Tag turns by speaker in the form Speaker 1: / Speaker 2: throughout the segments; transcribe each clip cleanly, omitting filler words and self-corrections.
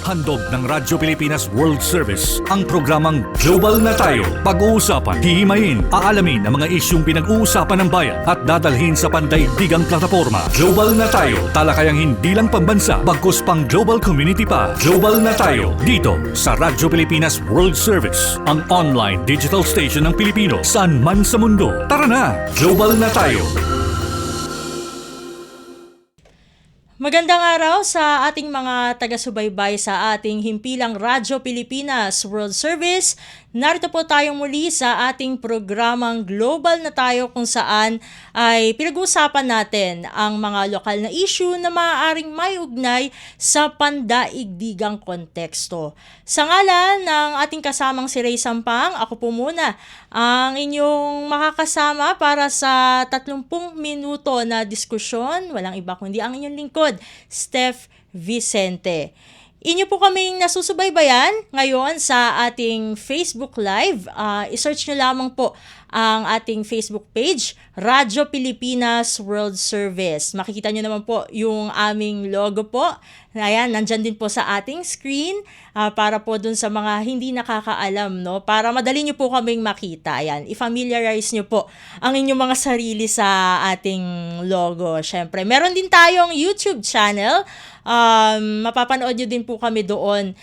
Speaker 1: Handog ng Radyo Pilipinas World Service ang programang Global na Tayo. Pag-uusapan, hihimayin, aalamin ang mga isyung pinag-uusapan ng bayan at dadalhin sa pandaigdigang plataforma. Global na Tayo, talakayang hindi lang pambansa, bagkus pang global community pa. Global na Tayo, dito sa Radyo Pilipinas World Service, ang online digital station ng Pilipino saan man sa mundo. Tara na, Global na Tayo!
Speaker 2: Magandang araw sa ating mga taga-subaybay sa ating himpilang Radyo Pilipinas World Service. Narito po tayo muli sa ating programang Global na Tayo kung saan ay pinag-uusapan natin ang mga lokal na issue na maaaring may ugnay sa pandaigdigang konteksto. Sa ngalan ng ating kasamang si Ray Sampang, ako po muna ang inyong makakasama para sa 30 minuto na diskusyon. Walang iba kundi ang inyong lingkod, Steph Vicente. Inyo po kaming nasusubaybayan ngayon sa ating Facebook Live. I-search nyo lamang po ang ating Facebook page, Radyo Pilipinas World Service. Makikita nyo naman po yung aming logo po. Ayan, nandyan din po sa ating screen para po dun sa mga hindi nakakaalam, no? Para madali nyo po kaming makita. Ayan, i-familiarize nyo po ang inyong mga sarili sa ating logo. Syempre, meron din tayong YouTube channel. Mapapanood nyo din po kami doon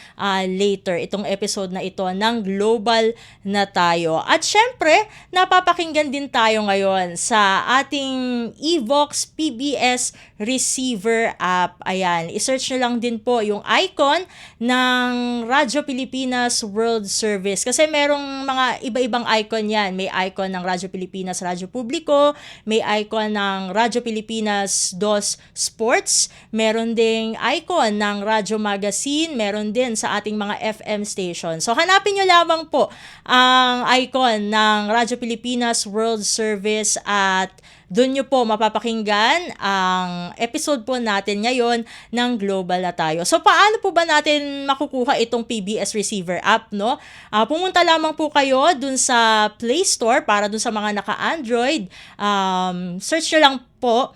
Speaker 2: later, itong episode na ito ng Global na Tayo. At syempre, napapakinggan din tayo ngayon sa ating Evox PBS receiver app. Ayan, isearch nyo lang din po yung icon ng Radyo Pilipinas World Service. Kasi merong mga iba-ibang icon yan. May icon ng Radyo Pilipinas Radyo Publiko, may icon ng Radyo Pilipinas DOS Sports, meron ding icon ng Radyo Magazine, meron din sa ating mga FM station. So hanapin nyo lamang po ang icon ng Radyo Pilipinas World Service at doon nyo po mapapakinggan ang episode po natin ngayon ng Global na Tayo. So paano po ba natin makukuha itong PBS receiver app, no? Pumunta lamang po kayo doon sa Play Store para doon sa mga naka-Android. Search nyo lang po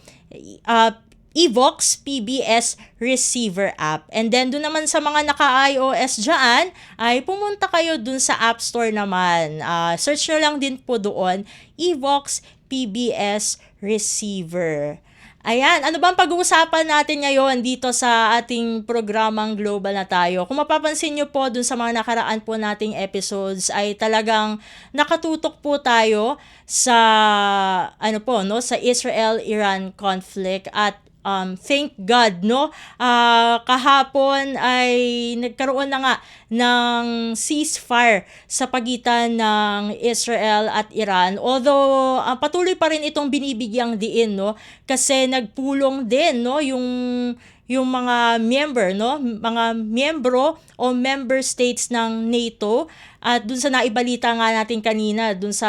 Speaker 2: Evox PBS receiver app. And then doon naman sa mga naka-iOS dyan, ay pumunta kayo doon sa App Store naman. Search nyo lang din po doon, Evox PBS receiver. Ayan, ano bang pag-uusapan natin ngayon dito sa ating programang Global na Tayo? Kung mapapansin nyo po dun sa mga nakaraan po nating episodes ay talagang nakatutok po tayo sa sa Israel-Iran conflict at thank God, no? Kahapon ay nagkaroon na nga ng ceasefire sa pagitan ng Israel at Iran. Although patuloy pa rin itong binibigyang diin, no? Kasi nagpulong din, no, yung mga miyembro o member states ng NATO. At dun sa naibalita nga natin kanina, dun sa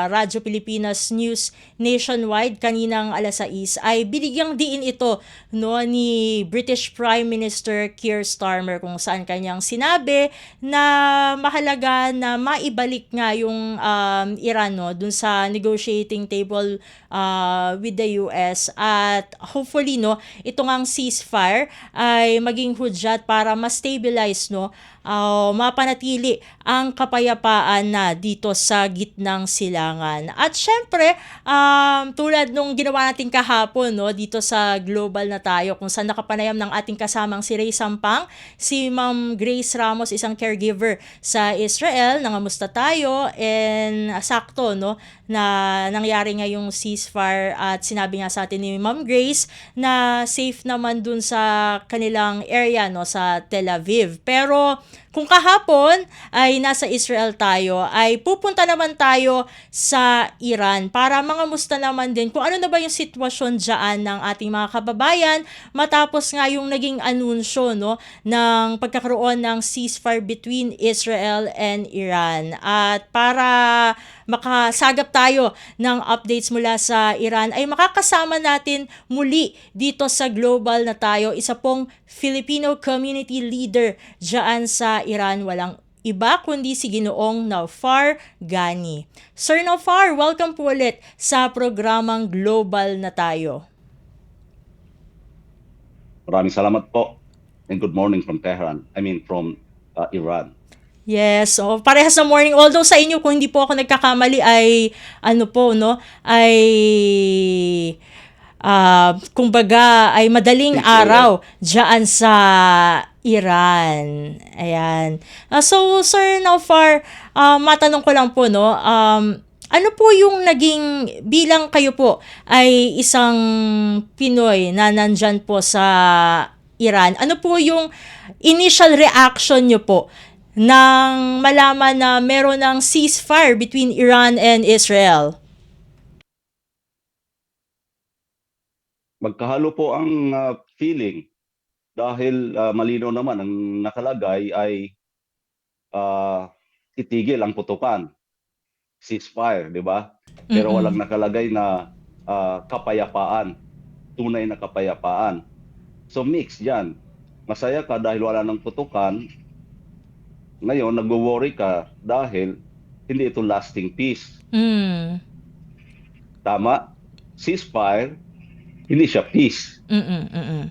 Speaker 2: Radyo Pilipinas News Nationwide kaninang alas 6, ay binigyang diin ito, no, ni British Prime Minister Keir Starmer, kung saan kanyang sinabi na mahalaga na maibalik nga yung Iran, no, dun sa negotiating table with the US, at hopefully, no, ito ngang ceasefire ay maging hudyat para ma-stabilize, no, mapanatili ang kapayapaan na dito sa gitnang silangan. At syempre, tulad nung ginawa natin kahapon, no, dito sa Global na Tayo, kung saan nakapanayam ng ating kasamang si Ray Sampang, si Ma'am Grace Ramos, isang caregiver sa Israel, nangamusta tayo, and sakto, no, na nangyari nga yung ceasefire at sinabi nga sa atin ni Ma'am Grace na safe naman dun sa kanilang area, no, sa Tel Aviv. Pero kung kahapon ay nasa Israel tayo, ay pupunta naman tayo sa Iran para mangamusta naman din kung ano na ba yung sitwasyon dyan ng ating mga kababayan matapos nga yung naging anunsyo, no, ng pagkakaroon ng ceasefire between Israel and Iran. At para makasagap tayo ng updates mula sa Iran, ay makakasama natin muli dito sa Global na Tayo isa pong Filipino community leader dyan sa Iran. Walang iba kundi si Ginoong Naufar Ghani. Sir Naufar, welcome po ulit sa programang Global na Tayo.
Speaker 3: Maraming salamat po. and good morning from Tehran. I mean from Iran.
Speaker 2: Yes, so parehas na morning. Although sa inyo, kung hindi po ako nagkakamali, ay ano po, no? Ay kumbaga ay madaling
Speaker 3: 6 a.m.
Speaker 2: araw diyan sa Iran. Ayan. So Sir Naufar, matanong ko lang po, no. Ano po yung naging bilang kayo po ay isang Pinoy na nandyan po sa Iran? Ano po yung initial reaction nyo po nang malaman na meron ng ceasefire between Iran and Israel?
Speaker 3: Magkahalo po ang feeling dahil malinaw naman ang nakalagay ay itigil ang putukan, ceasefire, di ba? Pero walang
Speaker 2: Mm-mm.
Speaker 3: nakalagay na kapayapaan, tunay na kapayapaan. So mix yan. Masaya ka dahil wala ng putukan. Ngayon, nagwo-worry ka dahil hindi ito lasting peace.
Speaker 2: Mm.
Speaker 3: Tama? Ceasefire, hindi siya peace.
Speaker 2: Mm,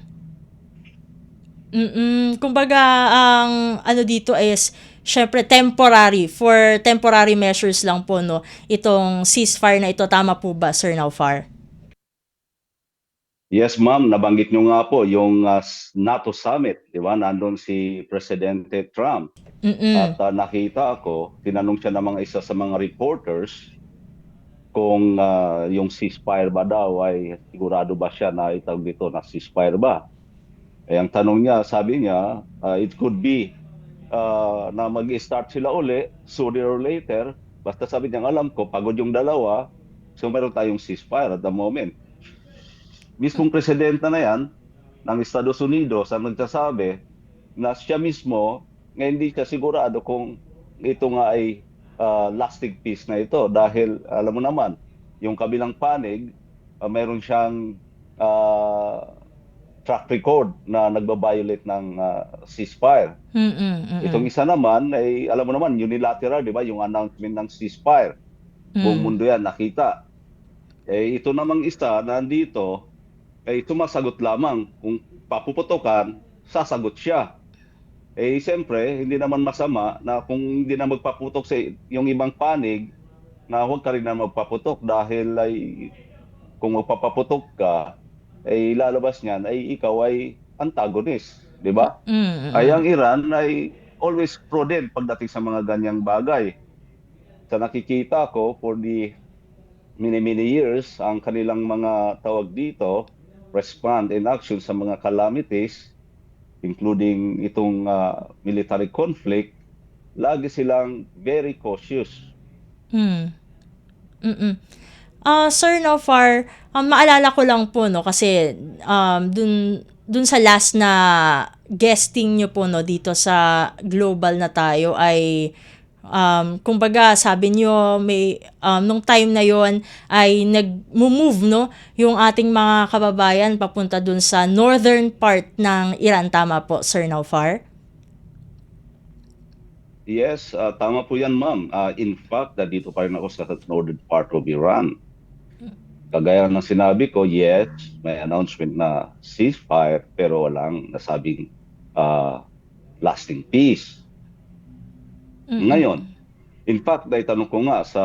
Speaker 2: mm. Kumbaga ang ano dito is syempre temporary, for temporary measures lang po, no, itong ceasefire na ito. Tama po ba, Sir Naufar?
Speaker 3: Yes, ma'am, nabanggit nyo nga po yung NATO summit, di ba? Nandun si Presidente Trump.
Speaker 2: Mm.
Speaker 3: At nakita ako, tinanong siya ng mga isa sa mga reporters kung yung ceasefire ba daw ay sigurado ba siya na itawag dito na ceasefire ba? Eh, ang tanong niya, sabi niya, it could be na mag-start sila uli sooner or later. Basta sabi niya, alam ko, pagod yung dalawa, so meron tayong ceasefire at the moment. Mismong presidente na yan ng Estados Unidos ang nagsasabi na siya mismo nga hindi siya sigurado kung ito nga ay lasting peace na ito dahil alam mo naman yung kabilang panig mayroon siyang track record na nagbabiolate ng ceasefire. Itong isa naman ay alam mo naman unilateral, di ba, yung announcement ng ceasefire. Buong mundo yan nakita. Eh ito namang isa nandito ay sumasagot lamang. Kung papuputukan, sasagot siya. Eh siyempre, hindi naman masama na kung hindi na magpaputok sa yung ibang panig, na huwag ka rin na magpaputok dahil ay kung magpapaputok ka, ay lalabas niyan ay ikaw ay antagonist, di ba? Ay ang Iran ay always prudent pagdating sa mga ganyang bagay. Sa nakikita ko for the many years, ang kanilang mga tawag dito, respond in action sa mga calamities, including itong military conflict, lagi silang very cautious.
Speaker 2: Sir Naufar, maalala ko lang po, no, kasi dun sa last na guesting nyo po, no, dito sa Global na tayo ay kumbaga sabi nyo may nung time na yon ay nag-move, no, yung ating mga kababayan papunta dun sa northern part ng Iran. Tama po, Sir Naufar?
Speaker 3: Yes, tama po yan, ma'am. In fact, dito pa rin ako sa northern part of Iran. Kagaya ng sinabi ko, yes, may announcement na ceasefire pero walang nasabing lasting peace. Ngayon, in fact, naitanong ko nga sa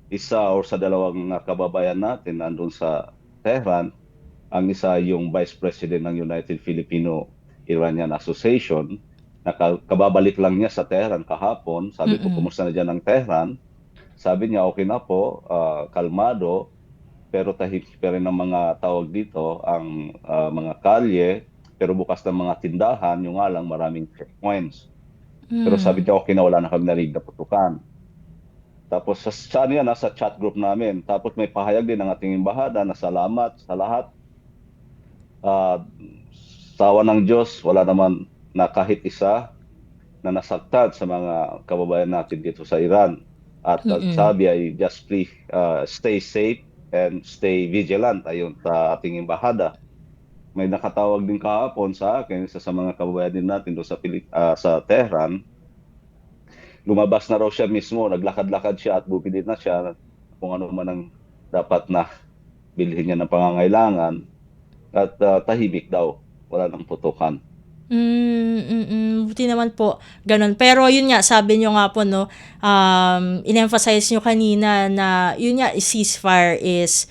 Speaker 3: isa or sa dalawang kababayan natin nandun sa Tehran, ang isa yung Vice President ng United Filipino-Iranian Association, na kababalik lang niya sa Tehran kahapon. Sabi ko, kumusta na dyan ang Tehran? Sabi niya, okay na po, kalmado, pero tahimik pa rin ang mga tawag dito, ang mga kalye, pero bukas ng mga tindahan, yung nga lang maraming checkpoints. Pero sabi niya, okay na, wala na kami narinig na putukan. Tapos sa ano yan, nasa chat group namin. Tapos may pahayag din ng ating embahada na salamat sa lahat. Sawa ng Diyos, wala naman na kahit isa na nasaktan sa mga kababayan natin dito sa Iran. At sabi ay just please stay safe and stay vigilant ayon sa ating embahada. May nakatawag din kahapon sa akin, isa sa mga kababayan din natin doon sa Tehran. Lumabas na raw siya mismo, naglakad-lakad siya at bumili na siya kung ano man ang dapat na bilhin niya ng pangangailangan. At tahimik daw, wala nang putukan.
Speaker 2: Buti naman po, ganun. Pero yun nga, sabi nyo nga po, no, in-emphasize nyo kanina na yun nga, ceasefire is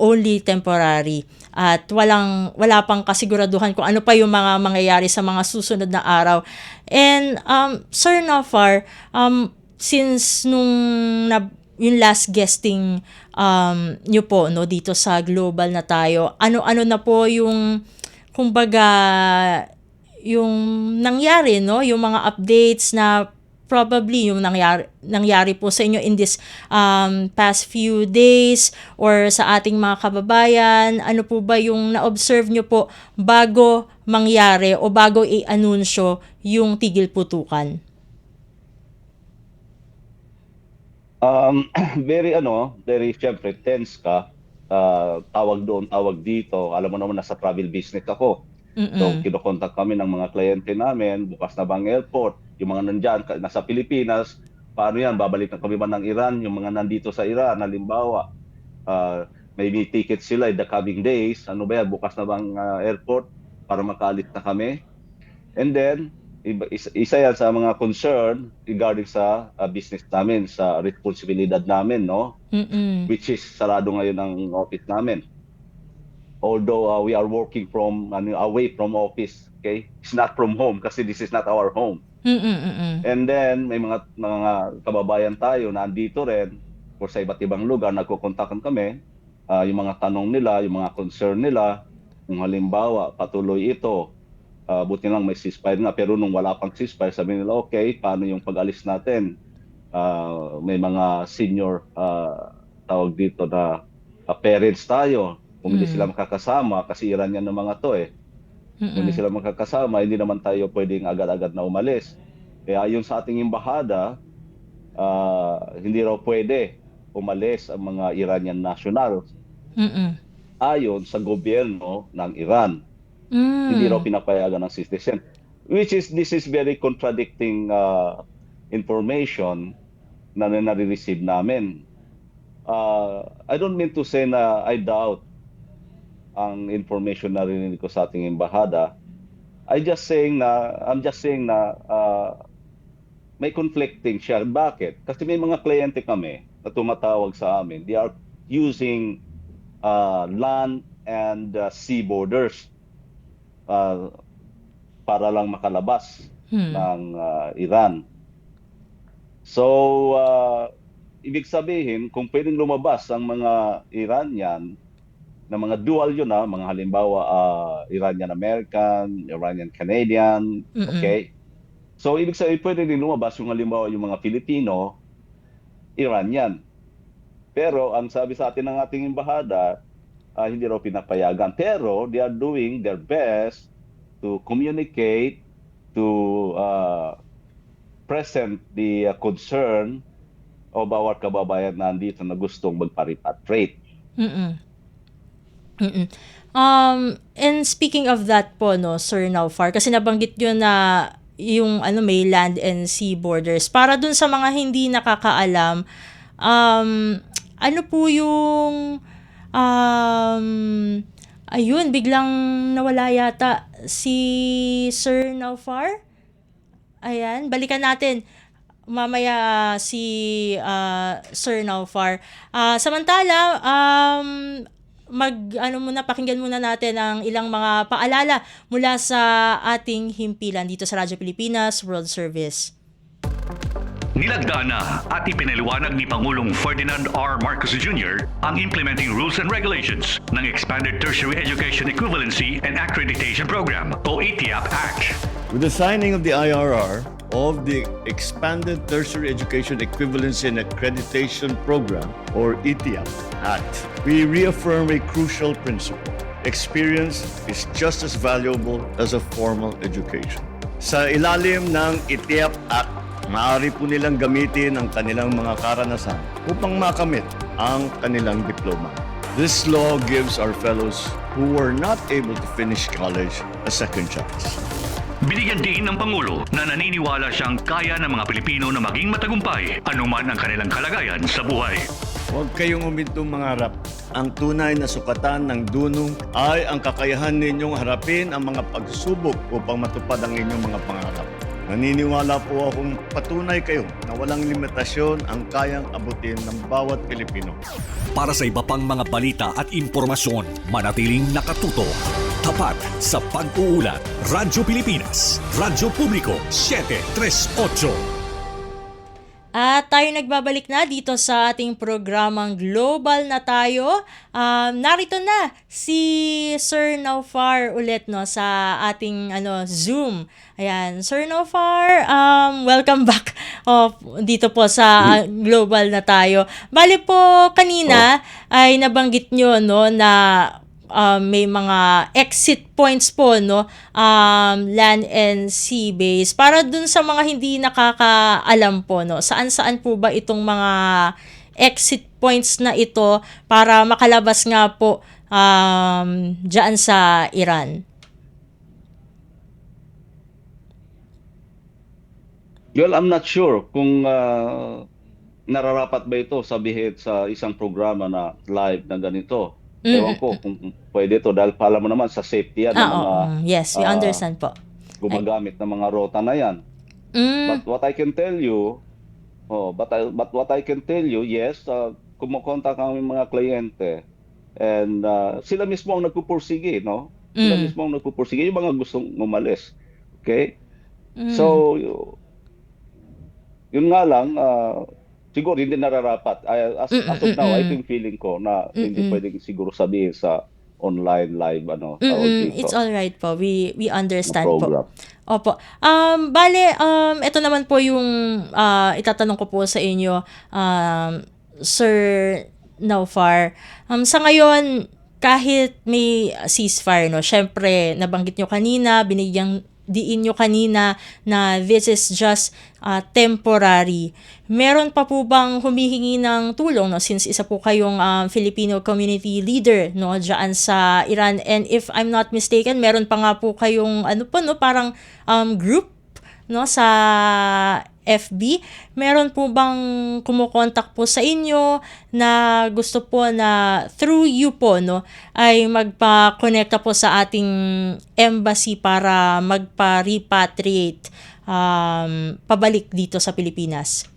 Speaker 2: only temporary. At wala pang kasiguraduhan kung ano pa yung mga mangyayari sa mga susunod na araw. And, Sir Nofar, since yung last guesting nyo po, no, dito sa Global na Tayo, ano na po yung, kumbaga, yung nangyari, no, yung mga updates na probably yung nangyari po sa inyo in this past few days or sa ating mga kababayan, ano po ba yung na-observe nyo po bago mangyari o bago i-anunsyo yung tigil putukan?
Speaker 3: Very syempre tense ka. Tawag doon, tawag dito. Alam mo naman, nasa travel business ako. So, kinokontak kami ng mga kliyente namin, bukas na bang airport, yung mga nandyan, nasa Pilipinas, paano yan, babalik na kami ba ng Iran, yung mga nandito sa Iran, halimbawa, maybe tickets sila in the coming days, ano ba yan, bukas na bang airport, para makaalis na kami. And then, isa yan sa mga concern regarding sa business namin, sa responsibilidad namin, no? Which is sarado ngayon ang office namin. Although we are working from away from office, okay? It's not from home kasi this is not our home. And then may mga kababayan tayo na andito rin o sa iba't ibang lugar, nagkukontakan kami, yung mga tanong nila, yung mga concern nila, kung halimbawa patuloy ito, buti lang may ceasefire nga, pero nung wala pang ceasefire, sabi nila, okay, paano yung pag-alis natin? May mga senior tawag dito na parents tayo. Kung hindi sila makakasama, kasi Iranian ng mga to kung hindi sila makakasama, hindi naman tayo pwedeng agad-agad na umalis. Kaya ayon sa ating embahada, hindi raw pwede umalis ang mga Iranian nationals ayon sa gobyerno ng Iran. Hindi raw pinapayagan ng citizen. This is very contradicting information na nare-receive namin. I don't mean to say na I doubt ang information na rinig ko sa ating embahada. I'm just saying na may conflicting siya. Bakit? Kasi may mga kliyente kami na tumatawag sa amin. They are using land and sea borders para lang makalabas ng Iran. So, ibig sabihin, kung pwedeng lumabas ang mga Iranian, na mga dual yun mga halimbawa Iranian-American, Iranian-Canadian, okay? So, ibig sabihin, pwede din lumabas yung halimbawa yung mga Filipino, Iranian. Pero, ang sabi sa atin ng ating embahada, hindi raw pinapayagan. Pero, they are doing their best to communicate, to present the concern of our kababayan na nandito na gustong magpa-repatriate.
Speaker 2: And speaking of that po, no, Sir Nofar, kasi nabanggit nyo na yung may land and sea borders. Para dun sa mga hindi nakakaalam, ano po yung ayun, biglang nawala yata si Sir Nofar. Ayan, balikan natin mamaya si Sir Nofar. Samantala, pakinggan muna natin ang ilang mga paalala mula sa ating himpilan dito sa Radyo Pilipinas World Service.
Speaker 1: Nilagdaan na at ipinaliwanag ni Pangulong Ferdinand R. Marcos Jr. ang Implementing Rules and Regulations ng Expanded Tertiary Education Equivalency and Accreditation Program o ETIAP Act.
Speaker 4: With the signing of the IRR of the Expanded Tertiary Education Equivalency and Accreditation Program or ETIAP Act, we reaffirm a crucial principle. Experience is just as valuable as a formal education. Sa ilalim ng ETIAP Act, maaari po nilang gamitin ang kanilang mga karanasan upang makamit ang kanilang diploma. This law gives our fellows who were not able to finish college a second chance.
Speaker 1: Binigyan din ng Pangulo na naniniwala siyang kaya ng mga Pilipino na maging matagumpay anuman ang kanilang kalagayan sa buhay.
Speaker 4: Huwag kayong umintong mangarap. Ang tunay na sukatan ng dunong ay ang kakayahan ninyong harapin ang mga pagsubok upang matupad ang inyong mga pangarap. Naniniwala po akong patunay kayo na walang limitasyon ang kayang abutin ng bawat Pilipino.
Speaker 1: Para sa iba pang mga balita at impormasyon, manatiling nakatuto. Tapat sa pag-uulat. Radyo Pilipinas, Radyo Publiko, 738.
Speaker 2: At tayo nagbabalik na dito sa ating programang Global na tayo. Narito na si Sir Naufar ulit no sa ating Zoom. Ayan, Sir Naufar, welcome back dito po sa Global na tayo. Bale po kanina ay nabanggit nyo no na may mga exit points po no, land and sea base. Para dun sa mga hindi nakakaalam po no, saan po ba itong mga exit points na ito para makalabas nga po diyan sa Iran?
Speaker 3: Well, I'm not sure kung nararapat ba ito sabihin sa isang programa na live na ganito. Ewan ko kung pwede ito dahil pala mo naman sa safety yan ng mga
Speaker 2: yes, we understand po.
Speaker 3: gumagamit ng mga rota na yan. But what I can tell you, yes, kumukontak ang mga kliyente and sila mismo ang nagpupursige, no? Sila mismo ang nagpupursige yung mga gustong umalis. Okay? So, yun nga lang, siguro hindi nararapat. As of now, I think feeling ko na hindi pwedeng siguro sabihin sa online live tawag dito,
Speaker 2: It's all right po. We understand
Speaker 3: program.
Speaker 2: po. Opo. Bale, ito naman po yung itatanong ko po sa inyo, Sir Naufar. Sa ngayon, kahit may ceasefire, no, syempre, nabanggit nyo kanina, binigyang diin nyo kanina na this is just temporary. Meron pa po bang humihingi ng tulong no since isa po kayong Filipino community leader no diyan sa Iran, and if I'm not mistaken meron pa nga po kayong parang group no sa FB. Meron po bang kumukontak po sa inyo na gusto po na through you po no ay magpa-connecta po sa ating embassy para magpa-repatriate pabalik dito sa Pilipinas?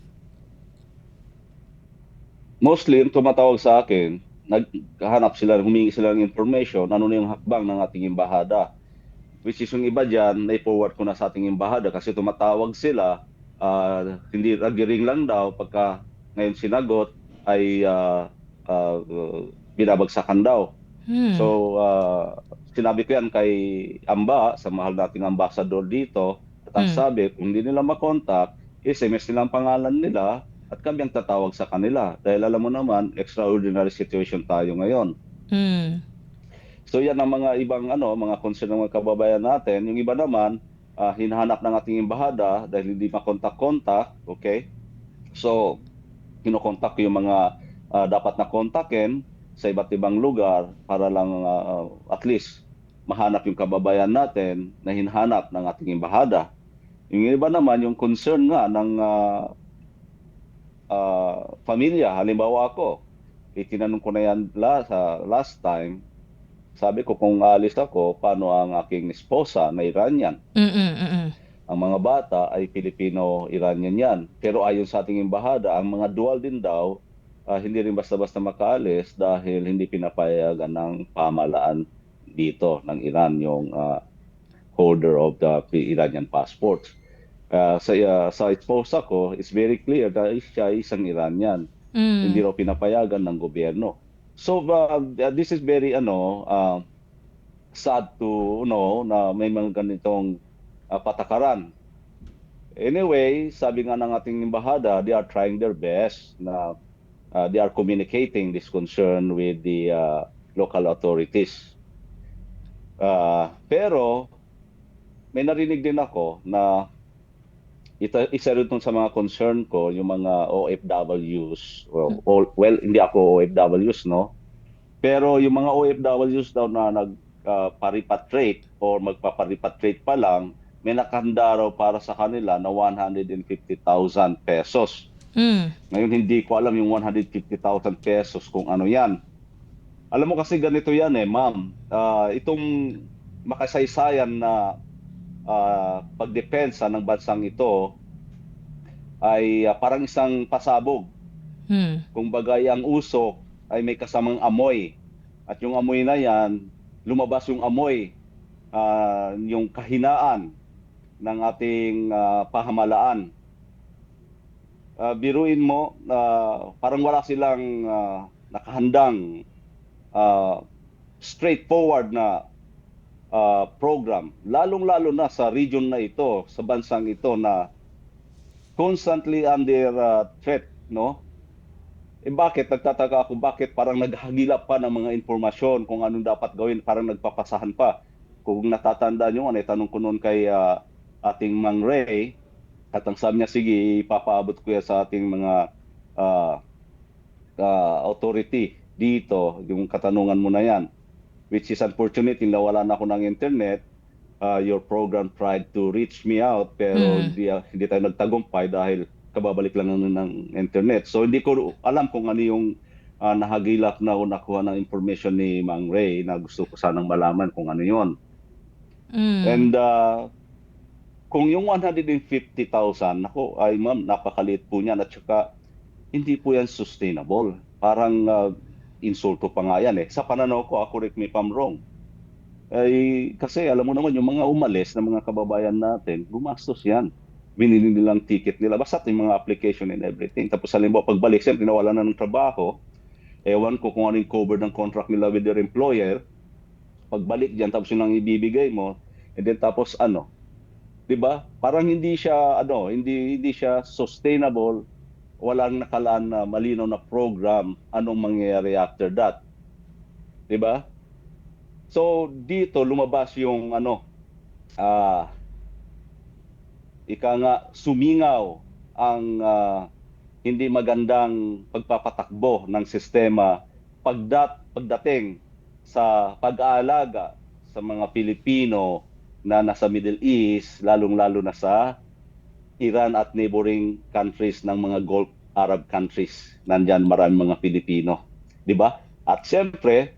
Speaker 3: Mostly, yung tumatawag sa akin, naghahanap sila, humingi sila ng information, ano na yung hakbang ng ating embahada. Which is yung iba dyan, na-forward ko na sa ating embahada kasi tumatawag sila, hindi nag-ring lang daw, pagka ngayon sinagot ay binabagsakan daw. So, sinabi ko yan kay Amba, sa mahal nating ambassador dito, at ang sabi, kung hindi nila makontak, SMS nilang pangalan nila, at kami ang tatawag sa kanila. Dahil alam mo naman, extraordinary situation tayo ngayon. So yan ang mga ibang mga concern ng mga kababayan natin. Yung iba naman, hinahanap ng ating embahada dahil hindi makontak-kontak, okay? So, kinokontak yung mga dapat na kontakin sa iba't ibang lugar para lang at least mahanap yung kababayan natin na hinahanap ng ating embahada. Yung iba naman, yung concern nga ng pamilya, halimbawa ako, itinanong ko na yan last time, sabi ko kung aalis ako, paano ang aking esposa na Iranian? Ang mga bata ay Filipino-Iranian yan. Pero ayon sa ating embahada, ang mga dual din daw, hindi rin basta-basta makaalis dahil hindi pinapayagan ng pamahalaan dito ng Iran yung holder of the Iranian passport. Sa esposa ko, it's very clear na siya isang Iranian. Hindi raw pinapayagan ng gobyerno. So this is very sad to know na may mga ganitong patakaran. Anyway, sabi nga ng ating embahada, they are trying their best na they are communicating this concern with the local authorities. Pero may narinig din ako na isa rin sa mga concern ko, yung mga OFWs. Well, hindi ako OFWs, no? Pero yung mga OFWs daw na nagpa-repatriate or magpapa-repatriate pa lang, may nakahanda raw para sa kanila na 150,000 pesos
Speaker 2: Mm.
Speaker 3: Ngayon, hindi ko alam yung 150,000 pesos kung ano yan. Alam mo kasi ganito yan ma'am. Itong makasaysayan na pagdepensa ng bansang ito ay parang isang pasabog.
Speaker 2: Mm.
Speaker 3: Kung bagay ang usok ay may kasamang amoy. At yung amoy na yan, lumabas yung amoy, yung kahinaan ng ating pahamalaan. Biruin mo, parang wala silang nakahandang uh, straightforward na program. Lalong-lalo na sa region na ito, sa bansang ito na constantly under threat, no? Bakit? Nagtataka ako bakit parang naghagilap pa ng mga impormasyon kung anong dapat gawin, parang nagpapasahan pa. Kung natatandaan nyo, tanong ko noon kay ating Mang Ray, at ang sabi niya, sige, ipapaabot ko yan sa ating mga ah, authority dito, yung katanungan mo na yan. Which is unfortunately, nawala na ako ng internet. Your program tried to reach me out, pero hindi tayo nagtagumpay dahil kababalik lang ng internet. So hindi ko alam kung ano yung nahagilap na o nakuha ng information ni Mang Ray na gusto ko sanang malaman kung ano yon. And kung yung 150,000, ako ay ma'am, napakaliit po niyan at saka hindi po yan sustainable. Parang insulto pa nga yan Sa pananaw ko, correct me if I'm wrong. Kasi alam mo naman, yung mga umalis na mga kababayan natin, gumastos yan. Binili nilang ticket nila. Basta yung mga application and everything. Tapos halimbawa, pagbalik, siyempre nawala na ng trabaho. Ewan ko kung ano yung cover ng contract nila with their employer. Pagbalik dyan, tapos yun ang ibibigay mo. And then tapos 'di ba? Parang hindi siya hindi siya sustainable. Walang nakalaan na malinaw na program anong mangyayari after that. 'Di ba? So dito lumabas yung ika nga sumingaw ang hindi magandang pagpapatakbo ng sistema pagdating sa pag-aalaga sa mga Pilipino na nasa Middle East, lalong-lalo na sa Iran at neighboring countries ng mga Gulf Arab countries. Nandyan maraming mga Pilipino. Di ba? At siyempre,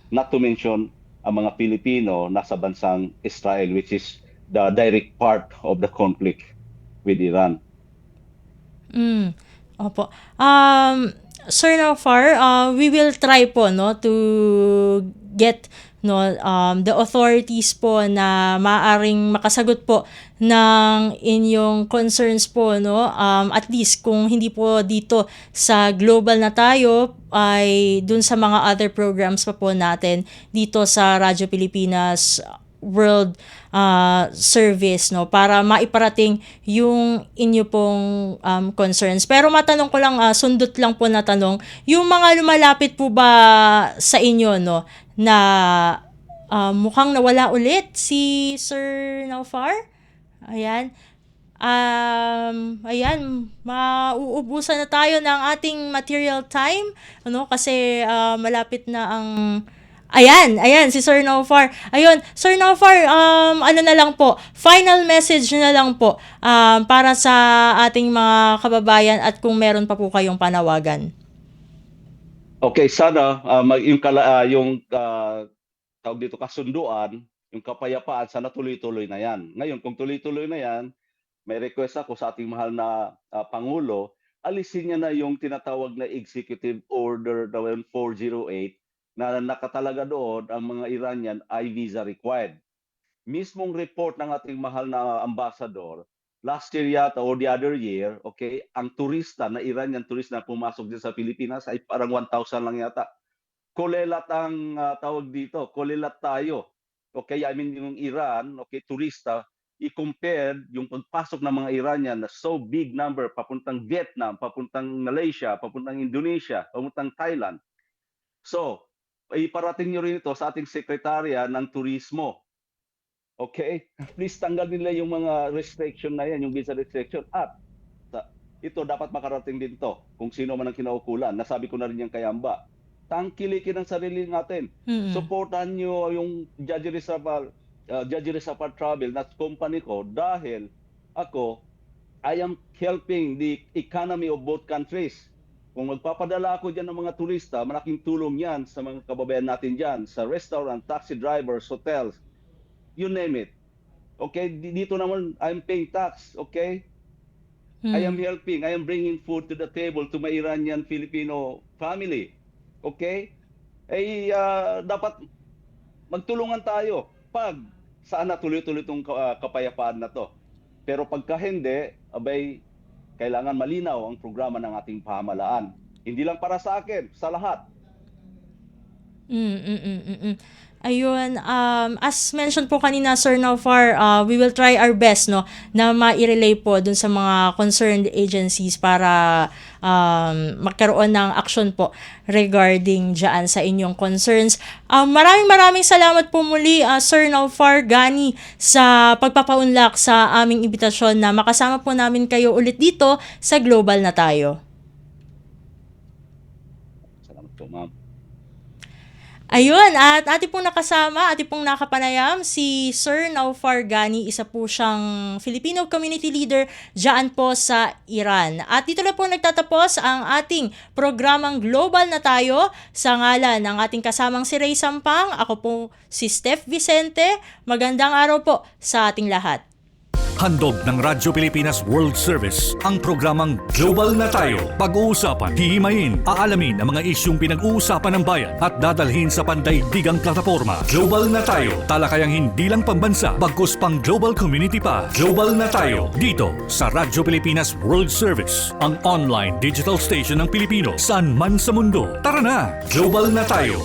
Speaker 3: not to mention ang mga Pilipino nasa bansang Israel, which is the direct part of the conflict with Iran.
Speaker 2: Opo. Sir Naufar, we will try po to get the authorities po na maaring makasagot po ng inyong concerns po at least kung hindi po dito sa global na tayo ay dun sa mga other programs pa po natin dito sa Radyo Pilipinas World Service para maiparating yung inyo pong concerns. Pero matanong ko lang, sundot lang po na tanong, yung mga lumalapit po ba sa inyo na mukhang nawala ulit si Sir Naufar? Ayan. Mauubusan na tayo ng ating material time kasi malapit na ang Ayan, si Sir Naufar. Ayun, Sir Naufar, ano na lang po, final message na lang po para sa ating mga kababayan at kung meron pa po kayong panawagan.
Speaker 3: Okay, sana yung tawag dito kasunduan, yung kapayapaan, sana tuloy-tuloy na yan. Ngayon, kung tuloy-tuloy na yan, may request ako sa ating mahal na Pangulo, alisin niya na yung tinatawag na Executive Order 408 na nakatalaga doon ang mga Iranian ay visa required. Mismong report ng ating mahal na ambassador, last year yata or the other year, okay, ang turista na Iranian turista na pumasok din sa Pilipinas ay parang 1,000 lang yata. Kulelat ang tawag dito, kulelat tayo. Okay, I mean yung Iran, okay, turista, i-compare yung pagpasok ng mga Iranian na so big number papuntang Vietnam, papuntang Malaysia, papuntang Indonesia, papuntang Thailand. So, iparating nyo rin ito sa ating sekretarya ng turismo. Okay? Please tanggal nila yung mga restriction na yan, yung visa restriction. At ito dapat makarating din to kung sino man ang kinaukulan. Nasabi ko na rin yung kayamba. Tangkilikin ang sarili natin. Supportan nyo yung Judge Rizapal Travel na company ko dahil ako I am helping the economy of both countries. Kung magpapadala ako dyan ng mga turista, malaking tulong yan sa mga kababayan natin dyan, sa restaurant, taxi drivers, hotels, you name it. Okay, dito naman, I'm paying tax, okay? I am helping, I am bringing food to the table to my Iranian Filipino family. Okay? Dapat magtulungan tayo pag sana tuloy-tuloy itong kapayapaan na to. Pero pagka hindi, abay, kailangan malinaw ang programa ng ating pamahalaan. Hindi lang para sa akin, sa lahat.
Speaker 2: Ayun, as mentioned po kanina, Sir Naufar, we will try our best, no, na ma-relay po dun sa mga concerned agencies para magkaroon ng action po regarding dyan sa inyong concerns. Maraming salamat po muli, Sir Naufar Gani, sa pagpapaunlak sa aming imbitasyon na makasama po namin kayo ulit dito sa Global na Tayo.
Speaker 3: Salamat po, ma'am.
Speaker 2: Ayun, at ating pong nakasama, ating pong nakapanayam si Sir Naufar Gani, isa po siyang Filipino community leader dyan po sa Iran. At dito na po nagtatapos ang ating programang Global na Tayo sa ngalan ng ating kasamang si Ray Sampang. Ako po si Steph Vicente. Magandang araw po sa ating lahat.
Speaker 1: Handog ng Radyo Pilipinas World Service ang programang Global na Tayo. Pag-uusapan, hihimayin, aalamin ang mga isyung pinag-uusapan ng bayan at dadalhin sa pandaigdigang plataforma. Global na Tayo, talakayang hindi lang pambansa, bagkus pang global community pa. Global na Tayo, dito sa Radyo Pilipinas World Service, ang online digital station ng Pilipino saan man sa mundo. Tara na, Global na Tayo.